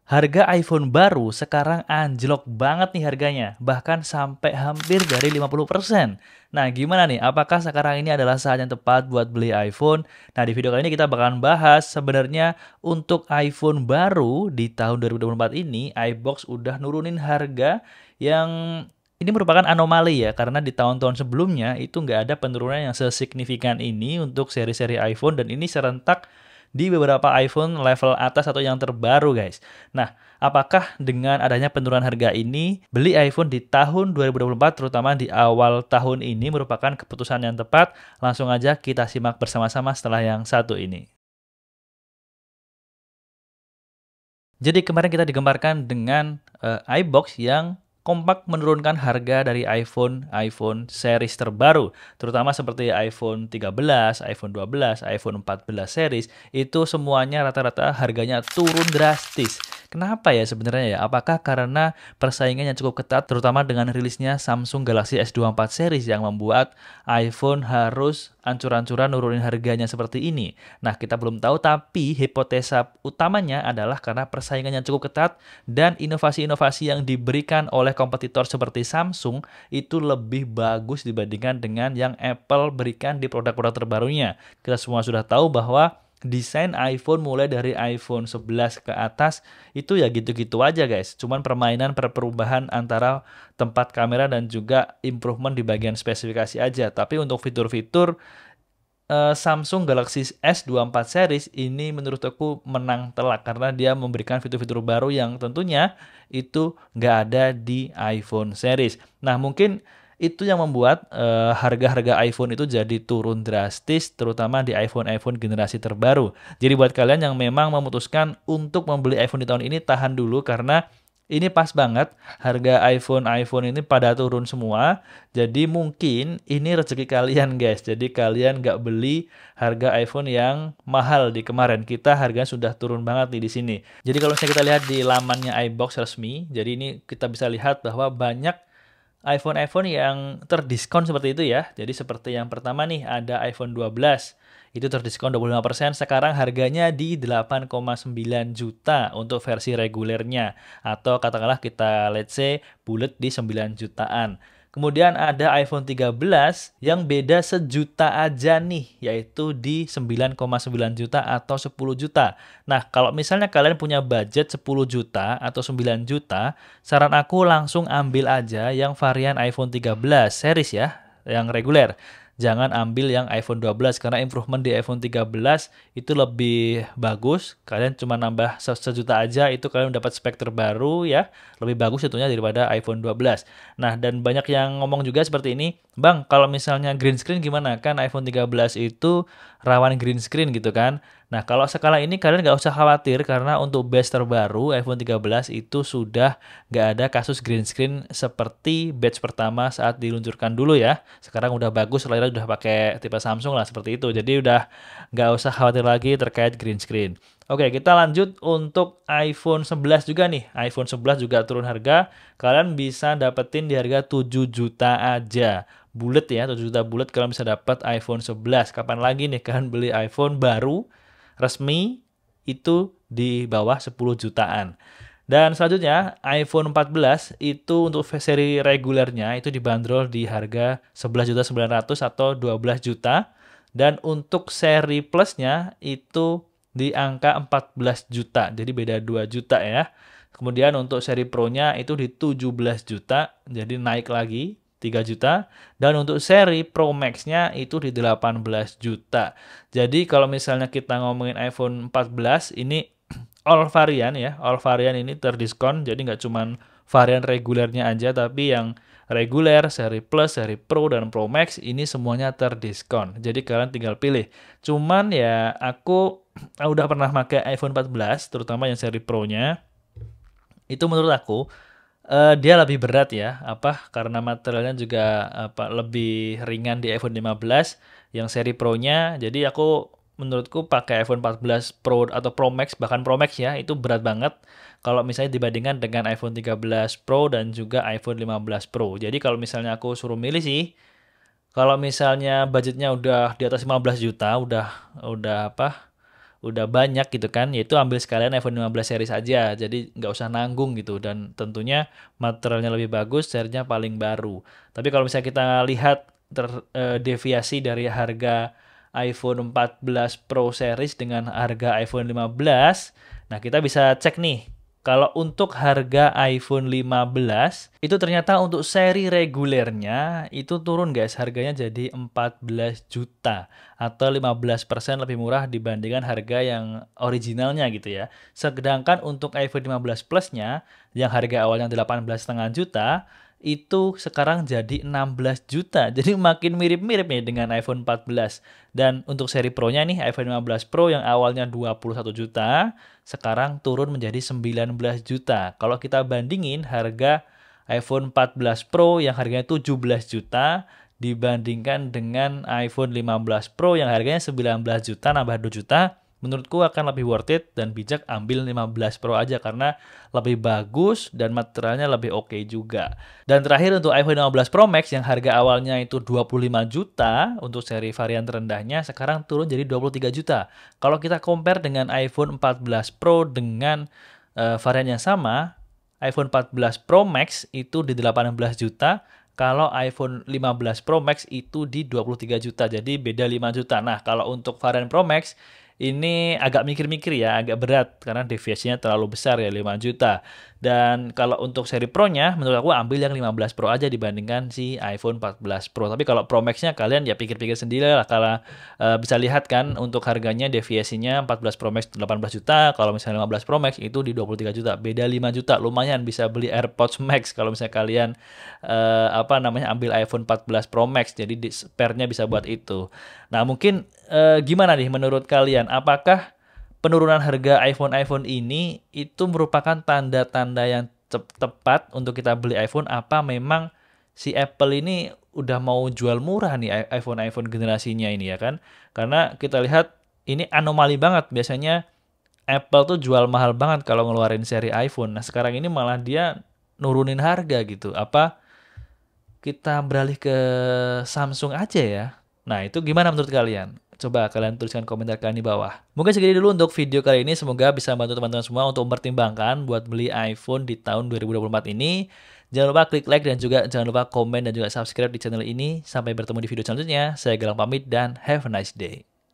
Harga iPhone baru sekarang anjlok banget nih harganya, bahkan sampai hampir dari 50%. Nah, gimana nih? Apakah sekarang ini adalah saat yang tepat buat beli iPhone? Nah, di video kali ini kita bakalan bahas sebenarnya untuk iPhone baru di tahun 2024 ini, iBox udah nurunin harga yang ini merupakan anomali ya, karena di tahun-tahun sebelumnya itu nggak ada penurunan yang sesignifikan ini untuk seri-seri iPhone dan ini serentak di beberapa iPhone level atas atau yang terbaru guys. Nah, apakah dengan adanya penurunan harga ini, beli iPhone di tahun 2024 terutama di awal tahun ini merupakan keputusan yang tepat? Langsung aja kita simak bersama-sama setelah yang satu ini. Jadi kemarin kita digemparkan dengan iBox yang kompak menurunkan harga dari iPhone series terbaru, terutama seperti iPhone 13, iPhone 12, iPhone 14 series, itu semuanya rata-rata harganya turun drastis. Kenapa ya sebenarnya ya? Apakah karena persaingan yang cukup ketat, terutama dengan rilisnya Samsung Galaxy S24 series yang membuat iPhone harus ancur-ancuran nurunin harganya seperti ini? Nah, kita belum tahu, tapi hipotesa utamanya adalah karena persaingan yang cukup ketat dan inovasi-inovasi yang diberikan oleh kompetitor seperti Samsung itu lebih bagus dibandingkan dengan yang Apple berikan di produk-produk terbarunya. Kita semua sudah tahu bahwa desain iPhone mulai dari iPhone 11 ke atas itu ya gitu-gitu aja guys. Cuman permainan perubahan antara tempat kamera dan juga improvement di bagian spesifikasi aja. Tapi untuk fitur-fitur Samsung Galaxy S24 series ini menurut aku menang telak karena dia memberikan fitur-fitur baru yang tentunya itu nggak ada di iPhone series. Nah, mungkin itu yang membuat harga-harga iPhone itu jadi turun drastis, terutama di iPhone generasi terbaru. Jadi buat kalian yang memang memutuskan untuk membeli iPhone di tahun ini, tahan dulu karena ini pas banget, harga iPhone ini pada turun semua. Jadi mungkin ini rezeki kalian guys. Jadi kalian nggak beli harga iPhone yang mahal di kemarin. Kita harganya sudah turun banget nih di sini. Jadi kalau misalnya kita lihat di lamannya iBox resmi, jadi ini kita bisa lihat bahwa banyak iPhone yang terdiskon seperti itu ya. Jadi seperti yang pertama nih ada iPhone 12. Itu terdiskon 25%, sekarang harganya di 8,9 juta untuk versi regulernya. Atau katakanlah kita let's say bulat di 9 jutaan. Kemudian ada iPhone 13 yang beda sejuta aja nih, yaitu di 9,9 juta atau 10 juta. Nah, kalau misalnya kalian punya budget 10 juta atau 9 juta, saran aku langsung ambil aja yang varian iPhone 13 series ya, yang reguler. Jangan ambil yang iPhone 12 karena improvement di iPhone 13 itu lebih bagus. Kalian cuma nambah sejuta aja itu kalian dapat spek terbaru ya. Lebih bagus tentunya daripada iPhone 12. Nah, dan banyak yang ngomong juga seperti ini, "Bang, kalau misalnya green screen gimana? Kan iPhone 13 itu rawan green screen gitu kan." Nah, kalau skala ini kalian nggak usah khawatir karena untuk batch terbaru iPhone 13 itu sudah nggak ada kasus green screen seperti batch pertama saat diluncurkan dulu ya. Sekarang udah bagus, layarnya udah pakai tipe Samsung lah seperti itu. Jadi udah nggak usah khawatir lagi terkait green screen. Oke, kita lanjut untuk iPhone 11 juga nih. iPhone 11 juga turun harga. Kalian bisa dapetin di harga 7 juta aja. Bulat ya, 7 juta bulat kalian bisa dapat iPhone 11. Kapan lagi nih kalian beli iPhone baru resmi itu di bawah 10 jutaan. Dan selanjutnya iPhone 14 itu untuk seri regulernya itu dibanderol di harga 11.900.000 atau 12 juta. Dan untuk seri plusnya itu di angka 14 juta. Jadi beda 2 juta ya. Kemudian untuk seri Pro-nya itu di 17 juta. Jadi naik lagi 3 juta. Dan untuk seri Pro Max-nya itu di 18 juta. Jadi kalau misalnya kita ngomongin iPhone 14 ini all varian ya. All varian ini terdiskon. Jadi nggak cuman varian regulernya aja, tapi yang reguler, seri Plus, seri Pro, dan Pro Max ini semuanya terdiskon. Jadi kalian tinggal pilih. Cuman ya aku udah pernah pakai iPhone 14, terutama yang seri Pro-nya. Itu menurut aku dia lebih berat ya, karena materialnya juga lebih ringan di iPhone 15 yang seri Pro-nya. Jadi aku menurutku pakai iPhone 14 Pro atau Pro Max, bahkan Pro Max ya, itu berat banget kalau misalnya dibandingkan dengan iPhone 13 Pro dan juga iPhone 15 Pro. Jadi kalau misalnya aku suruh milih sih, kalau misalnya budgetnya udah di atas 15 juta, udah udah banyak gitu kan, yaitu ambil sekalian iPhone 15 series aja, jadi nggak usah nanggung gitu, dan tentunya materialnya lebih bagus, serinya paling baru. Tapi kalau misalnya kita lihat deviasi dari harga iPhone 14 Pro series dengan harga iPhone 15, nah kita bisa cek nih, kalau untuk harga iPhone 15, itu ternyata untuk seri regulernya itu turun guys, harganya jadi 14 juta atau 15% lebih murah dibandingkan harga yang originalnya gitu ya. Sedangkan untuk iPhone 15 Plus-nya yang harga awalnya 18,5 juta itu sekarang jadi 16 juta. Jadi makin mirip-mirip nih dengan iPhone 14. Dan untuk seri Pro-nya nih, iPhone 15 Pro yang awalnya 21 juta, sekarang turun menjadi 19 juta. Kalau kita bandingin harga iPhone 14 Pro yang harganya 17 juta dibandingkan dengan iPhone 15 Pro yang harganya 19 juta nambah 2 juta, menurutku akan lebih worth it dan bijak ambil 15 Pro aja karena lebih bagus dan materialnya lebih oke juga. Dan terakhir untuk iPhone 15 Pro Max yang harga awalnya itu 25 juta untuk seri varian terendahnya sekarang turun jadi 23 juta. Kalau kita compare dengan iPhone 14 Pro dengan varian yang sama, iPhone 14 Pro Max itu di 18 juta, kalau iPhone 15 Pro Max itu di 23 juta, jadi beda 5 juta. Nah, kalau untuk varian Pro Max, ini agak mikir-mikir ya, agak berat, karena deviasinya terlalu besar ya, 5 juta. Dan kalau untuk seri Pro-nya, menurut aku ambil yang 15 Pro aja dibandingkan si iPhone 14 Pro. Tapi kalau Pro Max-nya kalian ya pikir-pikir sendiri lah, kalau bisa lihat kan untuk harganya deviasinya 14 Pro Max 18 juta, kalau misalnya 15 Pro Max itu di 23 juta, beda 5 juta, lumayan bisa beli AirPods Max kalau misalnya kalian ambil iPhone 14 Pro Max, jadi spare-nya bisa buat itu. Nah, mungkin gimana nih menurut kalian? Apakah penurunan harga iPhone ini itu merupakan tanda-tanda yang tepat untuk kita beli iPhone? Apa memang si Apple ini udah mau jual murah nih iPhone generasinya ini ya kan? Karena kita lihat ini anomali banget. Biasanya Apple tuh jual mahal banget kalau ngeluarin seri iPhone. Nah, sekarang ini malah dia nurunin harga gitu. Apa kita beralih ke Samsung aja ya? Nah, itu gimana menurut kalian? Coba kalian tuliskan komentar kalian di bawah. Mungkin segini dulu untuk video kali ini. Semoga bisa membantu teman-teman semua untuk mempertimbangkan buat beli iPhone di tahun 2024 ini. Jangan lupa klik like dan juga jangan lupa komen dan juga subscribe di channel ini. Sampai bertemu di video selanjutnya. Saya Galang pamit dan have a nice day.